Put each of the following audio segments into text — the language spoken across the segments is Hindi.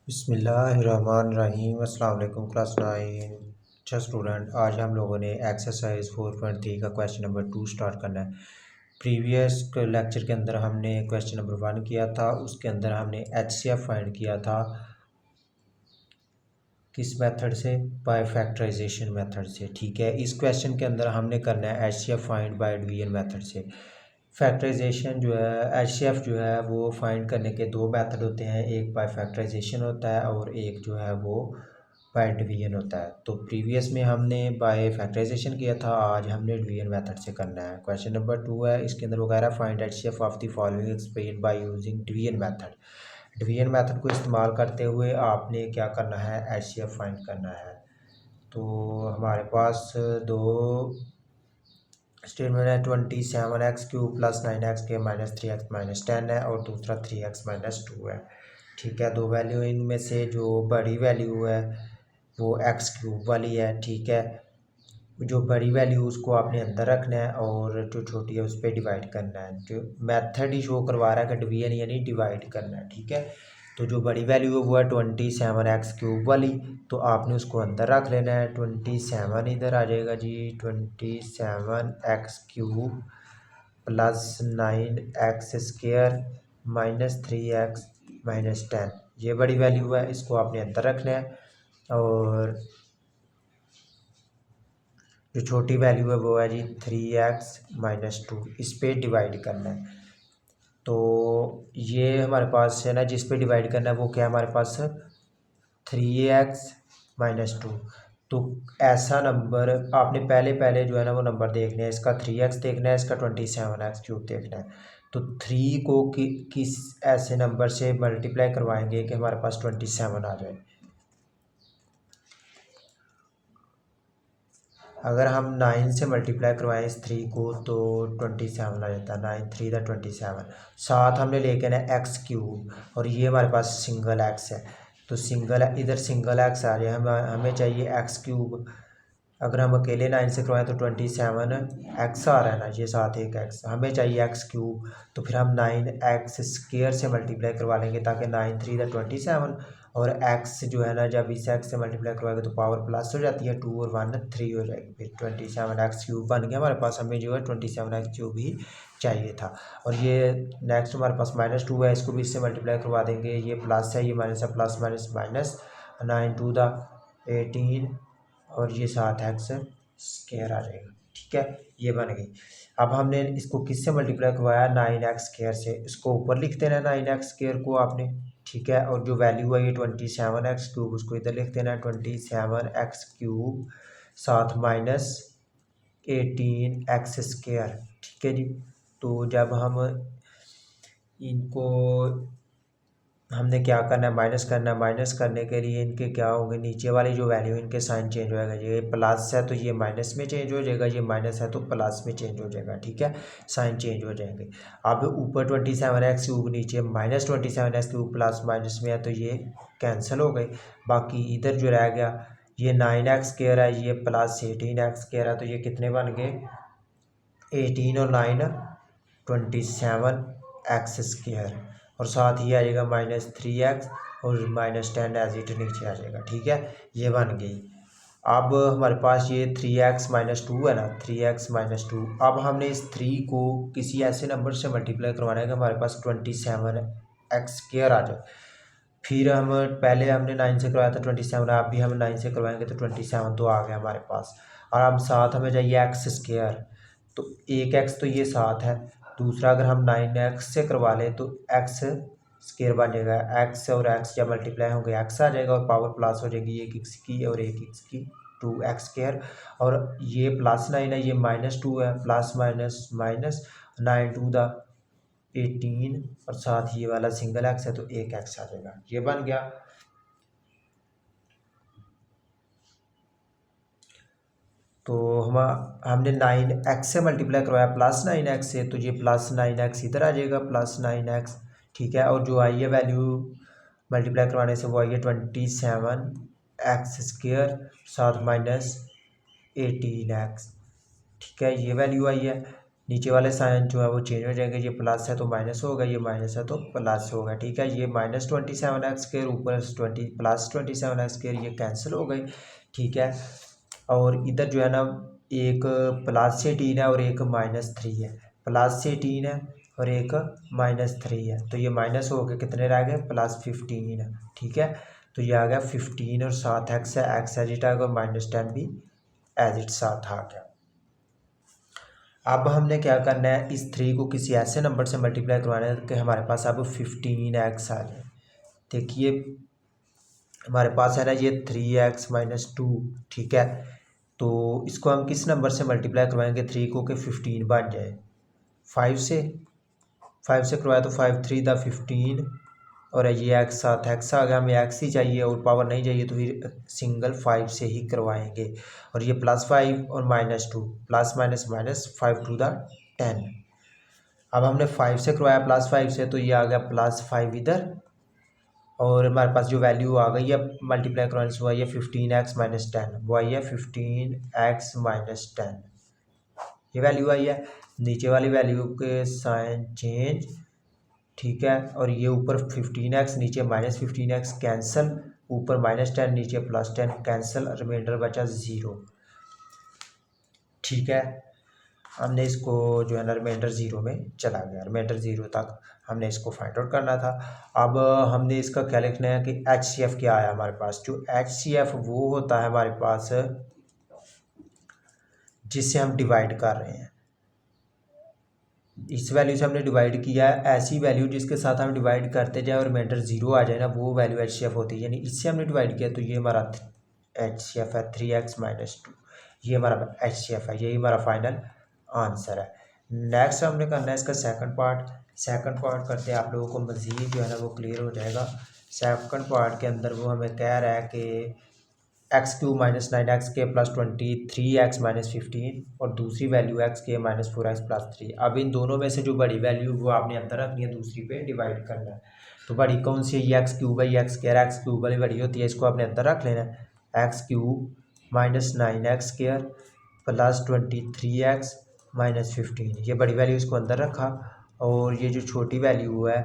बिस्मिल्लाहिर्रहमानिर्रहीम। अस्सलाम वालेकुम क्लास 9। अच्छा स्टूडेंट, आज हम लोगों ने एक्सरसाइज 4.3 का क्वेश्चन नंबर 2 स्टार्ट करना है। प्रीवियस लेक्चर के अंदर हमने क्वेश्चन नंबर 1 किया था, उसके अंदर हमने HCF फाइंड किया था। किस मेथड से? बाय फैक्टराइजेशन मेथड से। ठीक है, इस क्वेश्चन के अंदर हमने करना है HCF find by division method से। फैक्टराइजेशन जो है, HCF जो है वो फाइंड करने के दो मेथड होते हैं, एक बाय फैक्टराइजेशन होता है और एक जो है वो बाय डिवीजन होता है। तो प्रीवियस में हमने बाय फैक्टराइजेशन किया था, आज हमने डिवीजन मेथड से करना है। क्वेश्चन नंबर 2 है, इसके अंदर वगैरह find HCF of the following explain by using division method. Division method को इस्तेमाल करते हुए आपने क्या करना है? HCF फाइंड करना है। तो हमारे पास दो स्टेटमेंट है, 27x³ प्लस 9x के माइनस 3x माइनस 10 है और दूसरा 3x माइनस 2 है। ठीक है, दो वैल्यू इनमें से जो बड़ी वैल्यू है वो x³ वाली है। ठीक है, जो बड़ी वैल्यू उसको आपने अंदर रखना है और जो छोटी है उस पर डिवाइड करना है। जो मेथड ही शो करवा रहा है कि डिवीजन यानी डिवाइड करना है। ठीक है, तो जो बड़ी वैल्यू है वो है 27x³ वाली, तो आपने उसको अंदर रख लेना है। 27 इधर आ जाएगा जी, 27x³ plus 9x² minus 3x minus 10, ये बड़ी वैल्यू है, इसको आपने अंदर रखना है। और जो छोटी वैल्यू है वो है जी 3x माइनस 2, इस पर डिवाइड करना है। तो ये हमारे पास है ना, जिस पे डिवाइड करना है वो क्या है हमारे पास? 3x minus 2। तो ऐसा नंबर आपने पहले जो है ना वो नंबर देखना है, इसका 3x देखना है, इसका 27x³ देखना है। तो 3 को किस ऐसे नंबर से मल्टीप्लाई करवाएंगे कि हमारे पास 27 आ जाए। अगर हम 9 से मल्टीप्लाई करवाएं इस 3 को तो 27 आ जाता है। 9 3 दा 27। साथ हमने लेके ना x³ और ये हमारे पास सिंगल x है, तो सिंगल इधर सिंगल x आ जाए। हमें चाहिए x³। अगर हम अकेले 9 से करवाएं तो 27x आ रहा है ना, ये साथ एक x, हमें चाहिए x³ तो फिर हम 9x² से मल्टीप्लाई करवा लेंगे ताकि 9 3 दा 27 और x जो है ना, जब इस x से मल्टीप्लाई करवाएंगे तो पावर प्लस हो जाती है, 2 और 1 3 हो जाएगी, फिर 27x³ बन गया हमारे पास। हमें जो है 27x³ ही चाहिए था। और ये नेक्स्ट हमारे पास -2 है, इसको भी इससे मल्टीप्लाई करवा देंगे, ये प्लस है ये माइनस है, प्लस माइनस माइनस, 9 2 दा 18 और ये 7x² आ जाएगा। ठीक है, ये बन गई। अब हमने इसको किससे मल्टीप्लाई करवाया? 9x² से। इसको ऊपर लिख देना है 9x² को आपने। ठीक है, और जो वैल्यू है ये 27x³ उसको इधर लिख देना है 27x³ साथ माइनस 18x²। ठीक है जी, तो जब हम इनको हमने क्या करना है? माइनस करना है। माइनस करने के लिए इनके क्या होंगे? नीचे वाली जो वैल्यू इनके साइन चेंज हो जाएगा। ये प्लस है तो ये माइनस में चेंज हो जाएगा, ये माइनस है तो प्लस में चेंज हो जाएगा। ठीक है, साइन चेंज हो जाएंगे। अब ऊपर 27x³ नीचे माइनस 27x³ प्लस माइनस में है तो ये कैंसिल हो गए। बाकी इधर जो रह गया ये 9x² है, ये प्लस 18x² है, तो ये कितने बन गए? 18 और 9 27x² और साथ ही आ जाएगा -3x और -10 एज इट नीचे आ जाएगा। ठीक है, ये बन गई। अब हमारे पास ये 3x माइनस 2 है ना, 3x माइनस 2। अब हमने इस 3 को किसी ऐसे नंबर से मल्टीप्लाई करवाना है कि हमारे पास 27x² आ जाए। फिर हम पहले हमने 9 से करवाया था 27, अब भी हम 9 से करवाएंगे तो 27 तो आ गया हमारे पास। और अब साथ हमें चाहिए x², तो एक x तो ये साथ है, दूसरा अगर हम 9x से करवा लें तो x² बन जाएगा। x और x जब मल्टीप्लाई होंगे x आ जाएगा और पावर प्लस हो जाएगी, एक x की और एक x की, 2x²। और ये +9 है, ये -2 है, प्लस माइनस माइनस, 9 2 दा 18 और साथ ये वाला सिंगल x है तो एक x आ जाएगा। ये बन गया। तो हमने 9x से मल्टीप्लाई करवाया +9x से, तो ये +9x इधर आ जाएगा, +9x। ठीक है, और जो आई है वैल्यू मल्टीप्लाई करवाने से वो आई है 27x² साथ -18x। ठीक है, ये वैल्यू आई है। नीचे वाले साइन जो है वो चेंज हो जाएंगे, ये प्लस है तो माइनस होगा, ये माइनस है तो प्लस होगा, ठीक है। ये -27x² ऊपर 20 +27x², ये कैंसिल हो गई, ठीक है। और इधर जो है ना एक +18 है और एक -3 है, +18 है और एक -3 है, तो ये माइनस हो गए, कितने रह गए +15 है, ठीक है। तो ये आ गया 15 और साथ x है, x एज इट आ गया, -10 भी एज इट साथ आ गया। अब हमने क्या करना है, इस 3 को किसी ऐसे नंबर से मल्टीप्लाई करवाना है कि हमारे पास अब 15x आ जाए। देखिए हमारे पास है ना ये 3x - 2, ठीक है। तो इसको हम किस नंबर से मल्टीप्लाई करवाएंगे 3 को कि 15 बन जाए, 5 से करवाया तो 5 3 दा 15 और ये x साथ x आ गया, हमें x ही चाहिए और पावर नहीं चाहिए, तो फिर सिंगल 5 से ही करवाएंगे। और ये +5 और -2, plus minus minus 5 to the 10। अब हमने 5 से करवाया +5 से, तो ये आ गया +5 इधर, और हमारे पास जो वैल्यू आ गई है मल्टीप्लाई करवाने से वो आई है 15x - 10, वो आई है 15x - 10, ये वैल्यू आई है। नीचे वाली वैल्यू के साइन चेंज, ठीक है। और ये ऊपर 15x, नीचे -15x कैंसिल, ऊपर -10 नीचे +10 कैंसिल, रिमाइंडर बचा 0, ठीक है। हमने इसको जो है ना रिमाइंडर 0 में चला गया, रिमाइंडर 0 तक हमने इसको फाइंड आउट करना था। अब हमने इसका क्या लिखना है कि HCF क्या आया हमारे पास, जो HCF वो होता है हमारे पास जिससे हम डिवाइड कर रहे हैं, इस वैल्यू से हमने डिवाइड किया है, ऐसी वैल्यू जिसके साथ हम डिवाइड करते जाए और रिमाइंडर 0 आ जाए ना, वो वैल्यू HCF होती है। यानी इससे हमने डिवाइड किया तो ये हमारा HCF है 3x - 2, ये हमारा HCF है, यही हमारा फाइनल आंसर है। नेक्स्ट हमने करना है इसका सेकंड पार्ट करते हैं, आप लोगों को मज़ीद जो है ना वो क्लियर हो जाएगा। सेकंड पार्ट के अंदर वो हमें कह रहा है कि x³ - 9x के +23x - 15 और दूसरी वैल्यू x के -4x + 3। अब इन दोनों में से जो बड़ी वैल्यू वो आपने अंदर रखनी है, दूसरी पे डिवाइड करना है। तो बड़ी कौन सी है, ये x³ है, ये x² x³ वाली बड़ी होती है, इसको आपने अंदर रख लेना है। x³ - 9x² +23x - 15, ये बड़ी वैल्यू इसको अंदर रखा। और ये जो छोटी वैल्यू है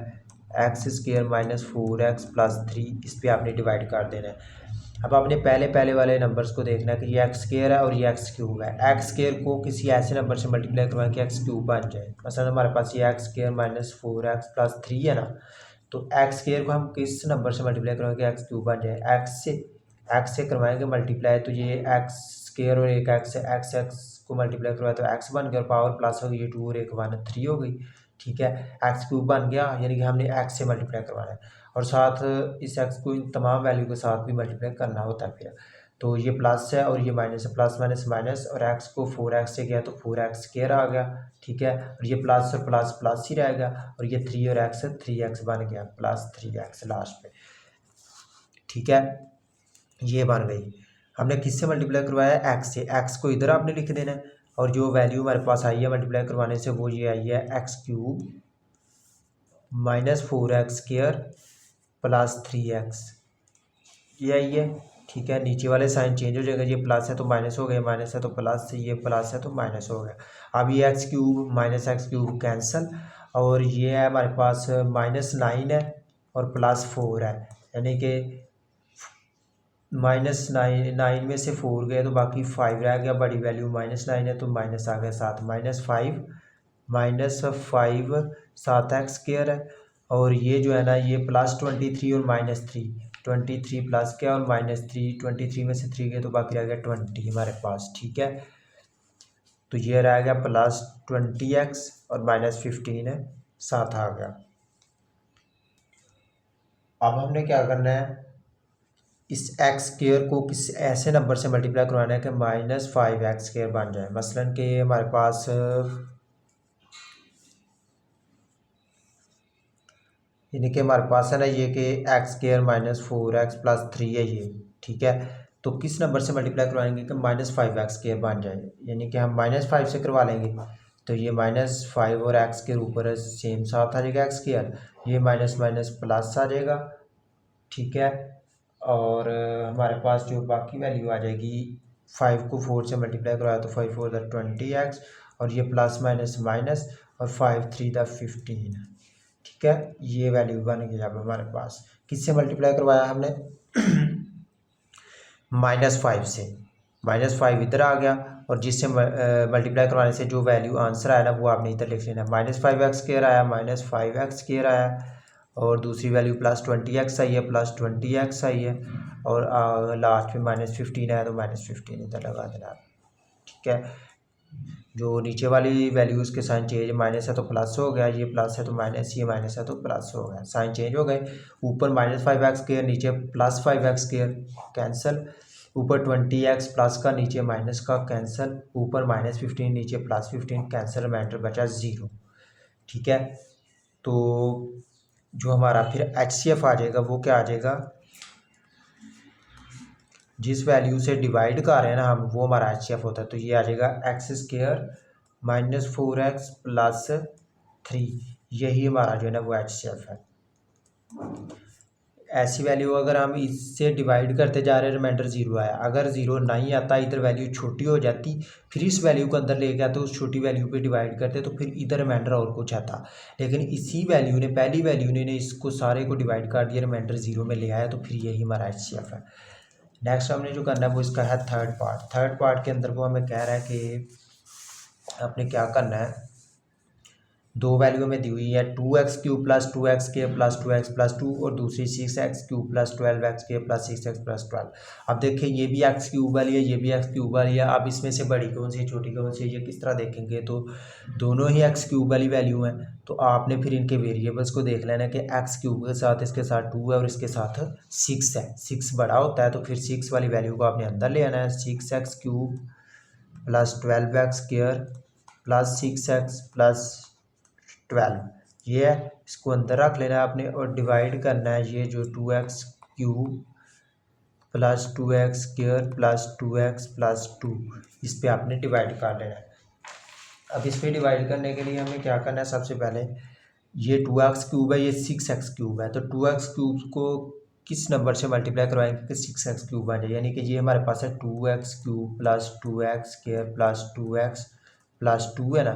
x² - 4x + 3, इस पर आपने डिवाइड कर देना है। अब आपने पहले वाले नंबर्स को देखना है कि ये x² है और ये x³ है। x² को किसी ऐसे नंबर से मल्टीप्लाई करवाएं कि x³ बन जाए। मसलन हमारे पास ये x² - 4x + 3 है ना, तो x² को हम किस नंबर से मल्टीप्लाई करवाएंगे x³ बन जाए, x से करवाएंगे मल्टीप्लाई, तो ये x² और एक x है, x को मल्टीप्लाई करवाए तो x बन गया और पावर प्लस हो गई, ये 2 और 1 1 3 हो गई, ठीक है। x³ बन गया, यानी कि हमने x से मल्टीप्लाई करवाना है और साथ इस x को इन तमाम वैल्यू के साथ भी मल्टीप्लाई करना होता है फिर। तो ये प्लस है और ये माइनस है, प्लस माइनस माइनस, और x को 4x से गया तो 4x² आ गया, ठीक है। और ये प्लस और प्लस प्लस ही रह गया, और ये 3 और x 3x बन गया, +3x लास्ट में, ठीक है। ये बन गई। हमने किससे मल्टीप्लाई करवाया, x से, x को इधर आपने लिख देना है, और जो वैल्यू हमारे पास आई है मल्टीप्लाई करवाने से वो ये आई है x³ - 4x² +3x, ये आई है, ठीक है। नीचे वाले साइन चेंज हो जाएगा, ये प्लस है तो माइनस हो गया, माइनस है तो प्लस, ये प्लस है तो माइनस हो गया। अब ये x³ - x³ कैंसल, और ये है हमारे पास -9 है और +4 है, यानी कि -9 में से 4 गए तो बाकी 5 रह गया, बड़ी वैल्यू -9 है तो माइनस आ गया साथ, -5 साथ x² है। और ये जो है ना ये +23 और -3, 23 प्लस क्या और -3, 23 में से 3 गए तो बाकी रह गया 20 हमारे पास, ठीक है। तो ये रह गया +20x और -15 है साथ आ गया। अब हमने क्या करना है, इस x² को किस ऐसे नंबर से मल्टीप्लाई करवाना है कि -5x² बन जाए। मसलन कि हमारे पास यानी कि हमारे पास है ना ये कि x² - 4x + 3 है ये, ठीक है। तो किस नंबर से मल्टीप्लाई करवाएंगे कि -5x² बन जाए, यानी कि हम -5 से करवा लेंगे, तो ये -5 और x के ऊपर सेम साथ आ जाएगा x², ये माइनस माइनस प्लस आ जाएगा, ठीक है। और हमारे पास जो बाकी वैल्यू आ जाएगी, 5 को 4 से मल्टीप्लाई करवाया तो 5 4 20x, और ये प्लस माइनस माइनस और 5 3 द 15। ठीक है, ये वैल्यू बन गई अब हमारे पास। किससे मल्टीप्लाई करवाया हमने? -5 से। -5 इधर आ गया और जिससे मल्टीप्लाई करवाने से जो वैल्यू आंसर आया ना वो आपने इधर लिख लेना। -5x² आया, -5x² आया और दूसरी वैल्यू +20x आई है, +20x आई है और लास्ट में -15 आया तो -15 इधर लगा देना। ठीक है, जो नीचे वाली वैल्यूज़ के साइन चेंज, माइनस है तो प्लस हो गया, ये प्लस है तो माइनस, ये माइनस है तो प्लस हो गया, साइन चेंज हो गए। ऊपर -5x², नीचे +5x², कैंसिल। ऊपर 20x प्लस का, नीचे माइनस का, कैंसिल। ऊपर -15, नीचे +15, कैंसिल। रिमाइंडर बचा 0। ठीक है, तो जो हमारा फिर HCF आ जाएगा वो क्या आ जाएगा? जिस वैल्यू से डिवाइड कर रहे हैं ना हम, वो हमारा HCF होता है। तो ये आ जाएगा x² -4x + 3। यही हमारा जो है ना वो HCF है। ऐसी वैल्यू अगर हम इससे डिवाइड करते जा रहे हैं, रिमाइंडर 0 आया, अगर 0 नहीं आता, इधर वैल्यू छोटी हो जाती, फिर इस वैल्यू को अंदर लेके आते, उस छोटी वैल्यू पे डिवाइड करते तो फिर इधर रिमाइंडर और कुछ आता। लेकिन इसी वैल्यू ने, पहली वैल्यू ने इसको सारे को डिवाइड कर दिया, रिमाइंडर 0 में ले आया, तो फिर यही हमारा HCF है। नेक्स्ट हमने जो करना है वो इसका है थर्ड पार्ट। थर्ड पार्ट के अंदर वो हमें कह रहा है कि आपने क्या करना है, दो वैल्यू में दी हुई है 2x³ + 2x² + 2x + 2 और दूसरी 6x³ + 12x² + 6x + 12। अब देखिए ये भी x³ वाली है, ये भी x³ वाली है। अब इसमें से बड़ी कौन सी छोटी कौन सी है, ये किस तरह देखेंगे? तो दोनों ही x³ वाली वैल्यू हैं, तो आपने फिर इनके वेरिएबल्स को देख लेना कि x³ के साथ इसके साथ 2 है और इसके साथ 6 है। 6 बड़ा होता है तो फिर 6 वाली वैल्यू को आपने अंदर ले आना है। 6x³ + 12x² + 6x + 12 ये है, इसको अंदर रख लेना है आपने और डिवाइड करना है ये जो 2x³ + 2x² + 2x + 2, इस पे आपने डिवाइड कर लेना है। अब इस पे डिवाइड करने के लिए हमें क्या करना है? सबसे पहले ये 2x³ है, ये 6x³ है, तो 2x³ को किस नंबर से मल्टीप्लाई करवाएंगे कि 6x³ आ जाए, यानी कि ये हमारे पास है 2x³ + 2x² + 2x + 2 है ना,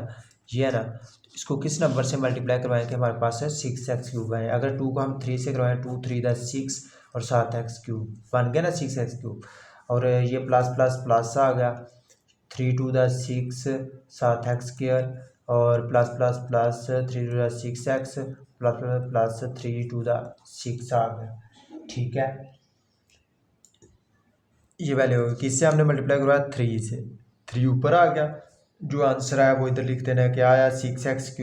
ये है ना। इसको किस नंबर से मल्टीप्लाई करवाएंगे? हमारे पास है 6x³ है। अगर 2 को हम 3 से करवाएं, 2 3 द 6 और 7x³ बन गया ना 6x³ और ये प्लस प्लस प्लस आ गया, 3 2 द 6 7x² और plus plus plus 3 2 the 6x plus plus plus 3 2 the 6 आ गया। ठीक है, ये वैल्यू होगी, किससे हमने मल्टीप्लाई करवाया? 3 से। 3 ऊपर आ गया, जो आंसर आया वो इधर लिख देना है। क्या आया? 6x³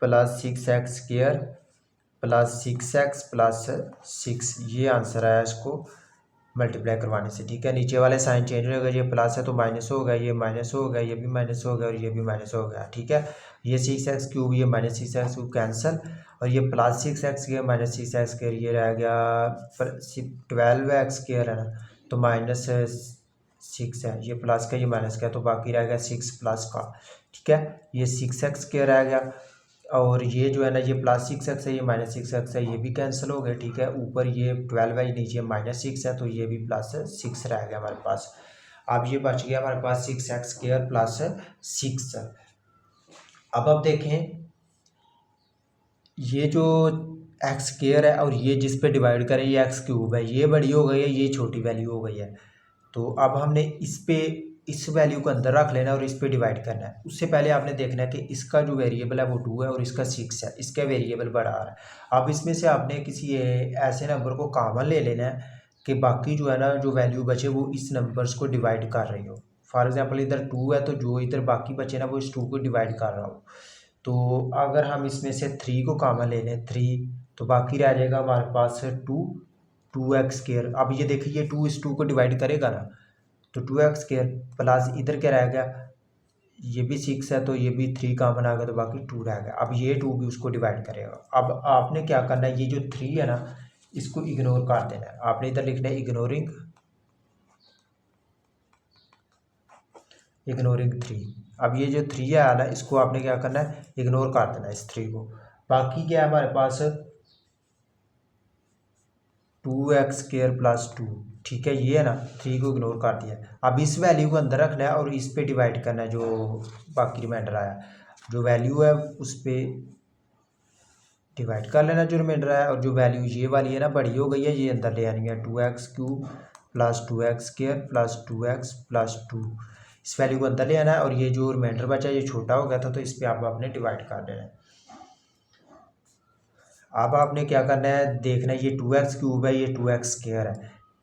+ 6x² + 6x + 6, ये आंसर आया इसको मल्टीप्लाई करवाने से। ठीक है, नीचे वाले साइन चेंज हो गए, ये प्लस है तो माइनस हो गया, ये माइनस हो गया, ये भी माइनस हो गया और ये भी माइनस हो गया। ठीक है, ये 6x³, ये -6x³ कैंसिल और ये +6x² -6x², ये रह गया 12x² है ना, तो -6 है, ये प्लस का ये माइनस का, तो बाकी रह गया 6 प्लस का। ठीक है, ये 6x² रह गया और ये जो है ना ये +6x है, ये -6x है, ये भी कैंसिल हो गए। ठीक है, ऊपर ये 12 है, नीचे -6 है, तो ये भी +6 रह गया हमारे पास। अब ये बच गया हमारे पास 6x² + 6। अब देखें, ये जो x² है और ये जिस पे डिवाइड करें ये x³ है, ये बड़ी हो गई है, ये छोटी वैल्यू हो गई है। तो अब हमने इस वैल्यू को अंदर रख लेना और इस पे डिवाइड करना है। उससे पहले आपने देखना है कि इसका जो वेरिएबल है वो 2 है और इसका 6 है, इसका वेरिएबल बड़ा आ रहा है। अब इसमें से आपने किसी ऐसे नंबर को कॉमन ले लेना है कि बाकी जो है ना जो वैल्यू बचे वो इस नंबर्स को डिवाइड कर रही हो। फॉर एग्जाम्पल इधर 2 है तो जो इधर बाकी बचे ना वो इस 2 को डिवाइड कर रहा हो। तो अगर हम इसमें से 3 को कॉमन ले लें, 3, तो बाकी रह जाएगा हमारे पास 2x²। अब ये देखिए ये 2 इस 2 को डिवाइड करेगा ना, तो 2x² प्लस इधर क्या रह गया, ये भी 6 है तो ये भी 3 कॉमन आ गया, तो बाकी 2 रह गया। अब ये 2 भी उसको डिवाइड करेगा। अब आपने क्या करना है, ये जो 3 है ना इसको इग्नोर कर देना है। आपने इधर लिखना है इग्नोरिंग 3। अब ये जो 3 है ना इसको आपने क्या करना है, इग्नोर कर देना है इस 3 को। बाकी क्या है हमारे पास 2x² प्लस 2, ठीक है, ये है ना, 3 को इग्नोर कर दिया। अब इस वैल्यू को अंदर रखना है और इस पे डिवाइड करना है, जो बाकी रिमाइंडर आया, जो वैल्यू है उस पर डिवाइड कर लेना जो रिमाइंडर आया, और जो वैल्यू ये वाली है ना बड़ी हो गई है, ये अंदर ले आनी है, 2x³ plus 2x² plus 2x plus 2, इस वैल्यू को अंदर ले आना है, और ये जो रिमाइंडर बचा ये छोटा हो गया था तो इस पर आप आपने डिवाइड कर देना है। अब आपने क्या करना है, देखना है ये 2x³ है, ये 2x² है,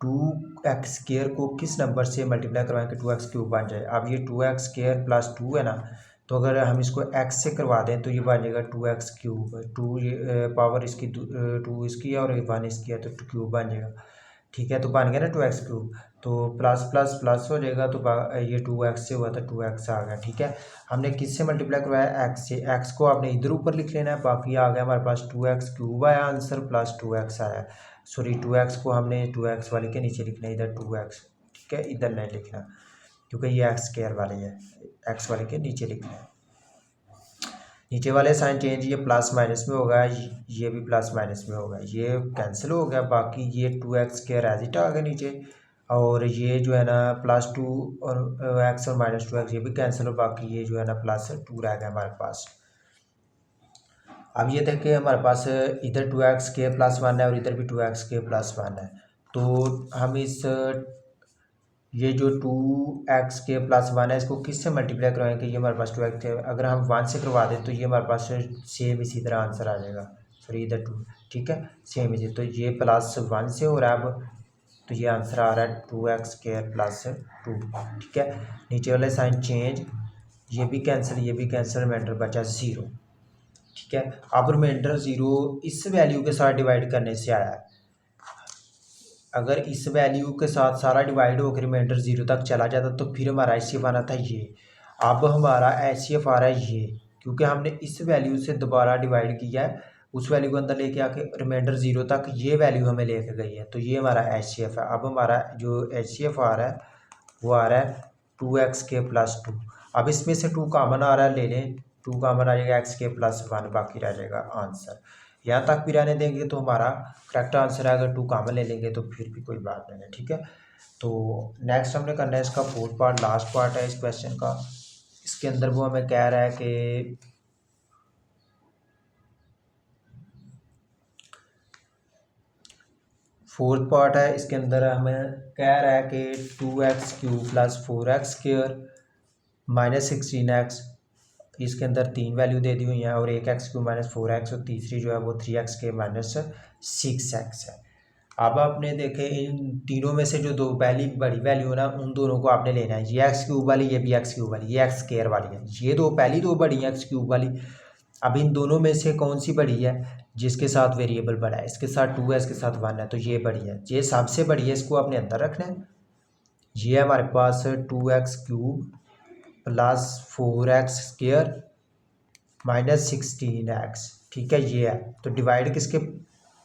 2x² को किस नंबर से मल्टीप्लाई करवाएं कि 2x³ बन जाए। अब ये 2x² प्लस 2 है ना, तो अगर हम इसको x से करवा दें तो ये बन जाएगा 2x³, 2 पावर इसकी 2 इसकी है और 1 इसकी है, तो क्यूब बन जाएगा, ठीक है, तो बन गया ना 2x³, तो प्लस प्लस प्लस हो जाएगा, तो ये 2x से हुआ था 2x आ गया, ठीक है। हमने किससे मल्टीप्लाई करवाया, x से, x को आपने इधर ऊपर लिख लेना है, बाकी आ गया हमारे पास 2x³ आया आंसर प्लस 2x आया, सॉरी 2x को हमने 2x वाले के नीचे लिखना है, इधर 2x, ठीक है, इधर नहीं लिखना क्योंकि ये x² वाले है, x वाले के नीचे लिखना है। नीचे वाले साइन चेंज, ये प्लस माइनस में होगा, ये भी प्लस माइनस में होगा, ये कैंसिल हो गया, बाकी ये 2x² एज इट आ गया नीचे, और ये जो है ना +2 और x और -2x ये भी कैंसिल हो, बाकी ये जो है ना +2 रह गया हमारे पास। अब ये देखिए हमारे पास इधर 2x² प्लस 1 है और इधर भी 2x² प्लस 1 है, तो हम इस ये जो 2x² प्लस 1 है इसको किससे मल्टीप्लाई करवाएंगे, ये हमारे पास 2x है, अगर हम 1 से करवा दें तो ये हमारे पास सेम इसी तरह आंसर आ जाएगा, सॉरी इधर 2, ठीक है, सेम इसी, तो ये +1 से हो रहा है अब, तो ये आंसर आ रहा है 2x² प्लस 2, ठीक है। नीचे वाले साइन चेंज, ये भी कैंसिल, ये भी कैंसिल, रिमाइंडर बचा 0, ठीक है। अब रिमाइंडर 0 इस वैल्यू के साथ डिवाइड करने से आया है, अगर इस वैल्यू के साथ सारा डिवाइड होकर रिमाइंडर 0 तक चला जाता तो फिर हमारा HCF आना था ये, अब हमारा HCF आ रहा है ये, क्योंकि हमने इस वैल्यू से दोबारा डिवाइड किया है, उस वैल्यू को अंदर लेके आके रिमाइंडर 0 तक ये वैल्यू हमें लेके गई है, तो ये हमारा HCF है। अब हमारा जो HCF आ रहा है वो आ रहा है 2x² प्लस 2, अब इसमें से 2 कॉमन आ रहा है, ले लें, 2 कॉमन आ जाएगा, x² प्लस 1 बाकी रह जाएगा आंसर। यहाँ तक भी रहने देंगे तो हमारा करेक्ट आंसर है, अगर 2 कॉमन ले लेंगे तो फिर भी कोई बात नहीं है, ठीक है। तो नेक्स्ट हमने करना है इसका 4th पार्ट, लास्ट पार्ट है इस क्वेश्चन का। इसके अंदर वो हमें कह रहा है कि फोर्थ पार्ट है, इसके अंदर हमें कह रहा है कि 2x³ plus 4x² minus 16x, इसके अंदर 3 वैल्यू दे दी हुई हैं, और एक x³ माइनस 4x, और तीसरी जो है वो 3x² माइनस 6x है। अब आपने देखे इन तीनों में से जो दो पहली बड़ी वैल्यू है ना, उन दोनों को आपने लेना है, ये x³ वाली, ये भी x³ वाली, ये x² वाली है, ये दो पहली दो बड़ी हैं x³ वाली। अब इन दोनों में से कौन सी बड़ी है, जिसके साथ वेरिएबल बड़ा है, इसके साथ 2 है, इसके साथ 1 है, तो ये बड़ी है, ये सबसे बड़ी है, इसको आपने अंदर रखना है। ये हमारे पास 2x³ plus 4x² minus 16x, ठीक है, ये है, तो डिवाइड किसके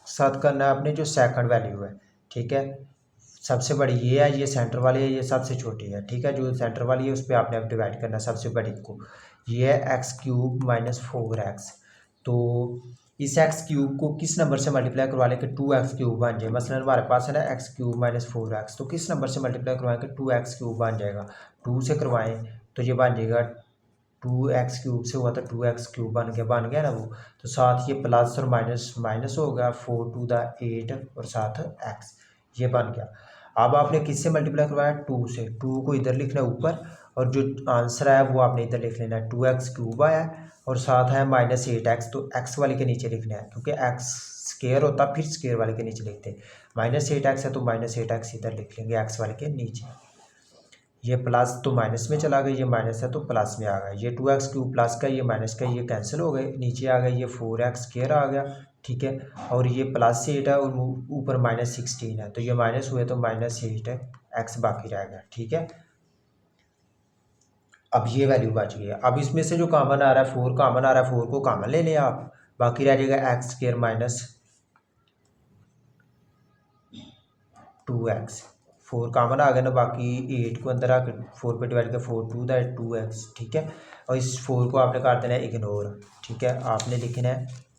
साथ करना है आपने, जो सेकंड वैल्यू है, ठीक है, सबसे बड़ी ये है, ये सेंटर वाली है, ये सबसे छोटी है, ठीक है, जो सेंटर वाली है उस पर आपने अब डिवाइड करना है सबसे बड़ी को, ये है x³ माइनस 4x, तो इस x³ को किस नंबर से मल्टीप्लाई करवा लें कि 2x³ बन जाए, मसलन हमारे पास है ना x³ माइनस 4x, तो किस नंबर से मल्टीप्लाई करवाएं कि 2x³ बन जाएगा, 2 से करवाएं तो ये बन जाएगा 2x³ से हुआ था 2x³ बन गया ना वो, तो साथ ये प्लस और माइनस माइनस हो गया, 4 to the 8 और साथ x, ये बन गया। अब आपने किससे मल्टीप्लाई करवाया, 2 से, 2 को इधर लिखना है ऊपर, और जो आंसर है वो आपने इधर लिख लेना है, 2x³ आया और साथ है -8x, तो x वाले के नीचे लिखना है, क्योंकि x² होता फिर स्क्वायर वाले के नीचे लिखते, -8x है तो -8x इधर लिख लेंगे x वाले के नीचे, ये प्लस तो माइनस में चला गया, ये माइनस है तो प्लस में आ गया, ये 2x³ प्लस का, ये माइनस का, ये कैंसिल हो गए, नीचे आ गया, ये 4x² आ गया, ठीक है, और ये +8 है और ऊपर -16 है, तो ये माइनस हुए तो -8 है, x बाकी रह गया, ठीक है। अब ये वैल्यू बच गई है, अब इसमें से जो कॉमन आ रहा है 4 कॉमन आ रहा है, 4 को कॉमन ले लें आप, बाकी रह जाएगा x² माइनस 2x, 4 कॉमन आ गया ना, बाकी 8 को अंदर आकर 4 पे डिवाइड कर 4 2 दैट 2x, ठीक है, और इस 4 को आपने कर देना है इग्नोर, ठीक है, आपने लिखना है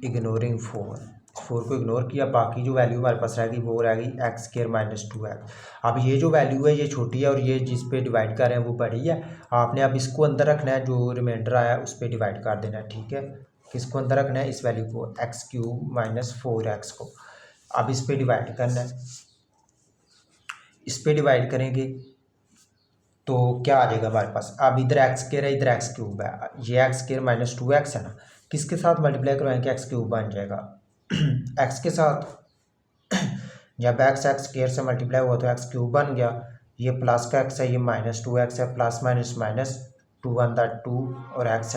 इग्नोरिंग 4 को इग्नोर किया, बाकी जो वैल्यू हमारे पास रहेगी वो रहेगी एक्स स्क्वायर माइनस 2x। अब ये जो वैल्यू है ये छोटी है और ये जिस पे डिवाइड कर रहे हैं वो बड़ी है। आपने अब इसको अंदर रखना है, जो रिमाइंडर आया उस पर डिवाइड कर देना है, ठीक है। किसको अंदर रखना है, इस वैल्यू को, एक्स क्यूब माइनस 4x को। अब इस पर डिवाइड करना है, इस पर डिवाइड करेंगे तो क्या आ जाएगा हमारे पास। अब इधर एक्स स्क्वायर है, इधर एक्स क्यूब है, ये एक्स स्क्वायर माइनस 2x है ना, किसके साथ मल्टीप्लाई करवाएंगे, एक्स क्यूब बन जाएगा एक्स के साथ। जब एक्स स्क्वायर से मल्टीप्लाई हुआ तो एक्स क्यूब बन गया, ये प्लस का एक्स है, ये माइनस 2x है, plus minus minus 2 one the 2 और एक्स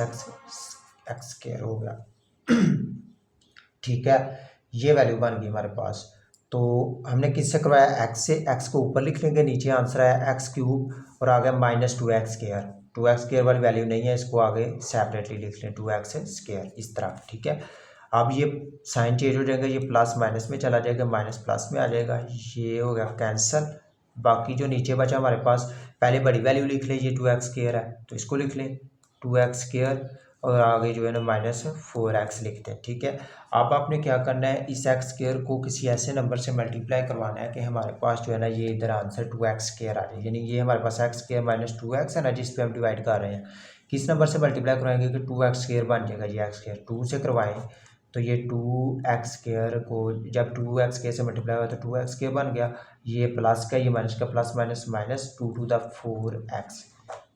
स्क्वायर हो गया ठीक है। ये वैल्यू बन गई हमारे पास। तो हमने किससे करवाया, एक्स से। एक्स को ऊपर लिख लेंगे, नीचे आंसर है एक्स क्यूब और आगे minus 2x square. 2x square वाली वैल्यू नहीं है, इसको आगे सेपरेटली लिख लें, 2x स्क्वायर इस तरह, ठीक है। अब ये साइन चेंज हो जाएगा, ये प्लस माइनस में चला जाएगा, माइनस प्लस में आ जाएगा, ये हो गया कैंसिल। बाकी जो नीचे बचा हमारे पास, पहले बड़ी वैल्यू लिख लें, ये 2x स्क्वायर है तो इसको लिख लें 2x स्क्वायर और आगे जो है ना माइनस 4x लिखते हैं, ठीक है। अब आपने क्या करना है, इस एक्स स्क्वायर को किसी ऐसे नंबर से मल्टीप्लाई करवाना है कि हमारे पास जो है ना ये इधर आंसर 2x स्क्वायर आ जाए। यानी ये हमारे पास एक्स स्क्वायर माइनस 2x है ना, जिस पे हम डिवाइड कर रहे हैं, किस नंबर से मल्टीप्लाई करवाएंगे कि 2x स्क्वायर बन जाएगा। ये एक्स स्क्वायर 2 से करवाएं तो ये 2x स्क्वायर को जब 2x स्क्वायर से मल्टीप्लाई हुआ तो 2x स्क्वायर बन गया, ये प्लस का ये माइनस का, plus minus minus 2 to the 4x,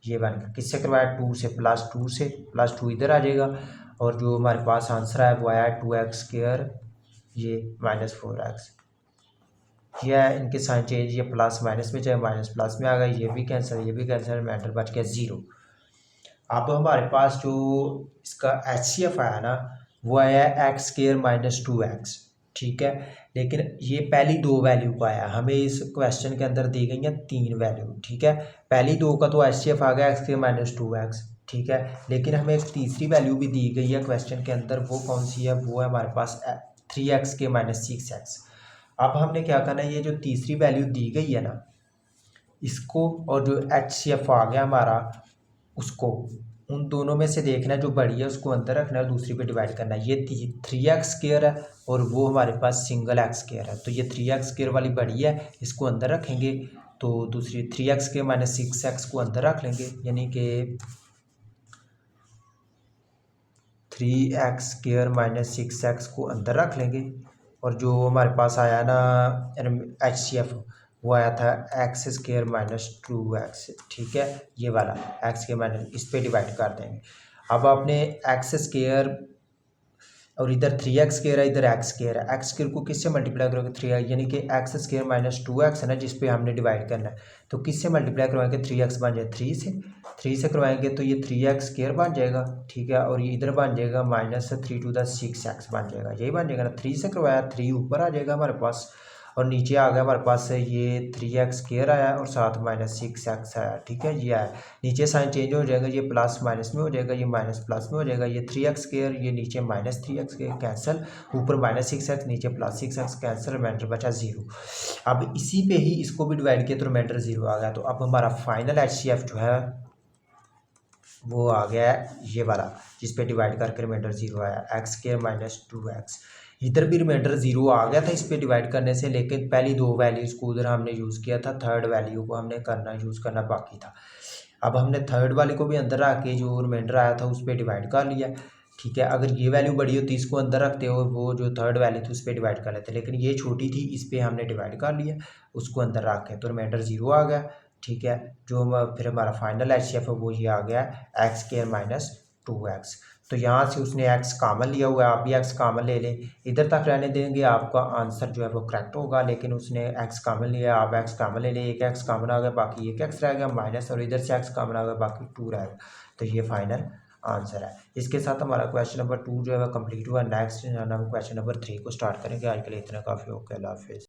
ये बन गया। किससे करवाया, 2 से, प्लस 2 से, प्लस 2 इधर आ जाएगा और जो हमारे पास आंसर है वो आया 2x स्क्वायर ये माइनस 4x। ये है इनके साइन चेंज, ये प्लस माइनस में चाहे माइनस प्लस में आ गया, ये भी कैंसिल, ये भी कैंसिल, मैटर बच गया 0। अब हमारे पास जो इसका HCF आया ना वो आया एक्स स्क्वायर माइनस 2x, ठीक है। लेकिन ये पहली दो वैल्यू का आया, हमें इस क्वेश्चन के अंदर दी गई है 3 वैल्यू, ठीक है। पहली दो का तो HCF आ गया एक्स स्क्वायर माइनस 2x, ठीक है। लेकिन हमें एक तीसरी वैल्यू भी दी गई है क्वेश्चन के अंदर, वो कौन सी है, वो है हमारे पास 3x के माइनस 6x। अब हमने क्या करना है, ये जो तीसरी वैल्यू दी गई है ना इसको और जो HCF आ गया हमारा उसको, उन दोनों में से देखना है जो बड़ी है उसको अंदर रखना है, दूसरी पे डिवाइड करना है। ये 3x स्क्वायर है और वो हमारे पास सिंगल एक्स स्क्वायर है, तो ये 3x स्क्वायर वाली बड़ी है, इसको अंदर रखेंगे तो दूसरी 3x स्क्वायर माइनस 6x को अंदर रख लेंगे, यानी कि 3x स्क्वायर माइनस 6x को अंदर रख लेंगे। और जो हमारे पास आया ना HCF वो आया था एक्स स्क्वायर माइनस 2x, ठीक है। ये वाला एक्स के माइनस, इस पे डिवाइड कर देंगे। अब आपने एक्स स्क्वायर और इधर 3x स्क्वायर है, इधर एक्स स्क्वायर है, एक्स स्क्वायर को किससे मल्टीप्लाई करोगे 3x, यानी कि एक्स स्क्वायर माइनस 2x है ना जिस पे हमने डिवाइड करना है, तो किससे मल्टीप्लाई करवाएंगे 3x बन जाए 3 से करवाएंगे तो ये 3x स्क्वायर बन जाएगा, ठीक है। और ये इधर बन जाएगा माइनस 3 टू द 6x बन जाएगा, यही बन जाएगा ना। 3 से करवाया 3 ऊपर आ जाएगा हमारे पास और नीचे आ गया हमारे पास ये 3x स्क्वायर आया और साथ माइनस 6x आया, ठीक है। ये आया, नीचे साइन चेंज हो जाएगा, ये प्लस माइनस में हो जाएगा, ये माइनस प्लस में हो जाएगा, ये 3x स्क्वायर, ये नीचे माइनस 3x स्क्वायर कैंसिल, ऊपर माइनस 6x नीचे प्लस 6x कैंसिल, रिमाइंडर बचा 0। अब इसी पे ही इसको भी डिवाइड किया तो रिमाइंडर 0 आ गया। तो अब हमारा फाइनल HCF जो है वो आ गया है ये वाला, जिस पे डिवाइड करके रिमाइंडर 0 आया, एक्स स्क्वायर माइनस 2x। इधर भी रिमाइंडर 0 आ गया था इस पे डिवाइड करने से, लेकिन पहली दो वैल्यूज़ को उधर हमने यूज़ किया था, थर्ड वैल्यू को हमने यूज़ करना बाकी था। अब हमने थर्ड वाले को भी अंदर रख के जो रिमाइंडर आया था उस पर डिवाइड कर लिया, ठीक है। अगर ये वैल्यू बड़ी होती इसको अंदर रखते हो, वो जो थर्ड वैल्यू थी उस पर डिवाइड कर लेते, लेकिन ये छोटी थी इस पर हमने डिवाइड कर लिया, उसको अंदर रख के तो रिमाइंडर 0 आ गया, ठीक है। जो फिर हमारा फाइनल HCF है वो ये आ गया एक्स स्क्वायर माइनस 2x। तो यहाँ से उसने x कॉमन लिया हुआ है, आप भी x कॉमन ले लें, इधर तक रहने देंगे आपका आंसर जो है वो करेक्ट होगा। लेकिन उसने x कॉमन लिया, आप x कॉमन ले लें, एक x कॉमन आ गया, बाकी एक x रह गया माइनस, और इधर से x कॉमन आ गया, बाकी 2 रह गया। तो ये फाइनल आंसर है। इसके साथ हमारा क्वेश्चन नंबर 2 जो है वो कम्प्लीट हुआ। नेक्स्ट हम क्वेश्चन नंबर 3 को स्टार्ट करेंगे। आज के लिए इतना काफ़ी, ओके, अल्लाह हाफिज़।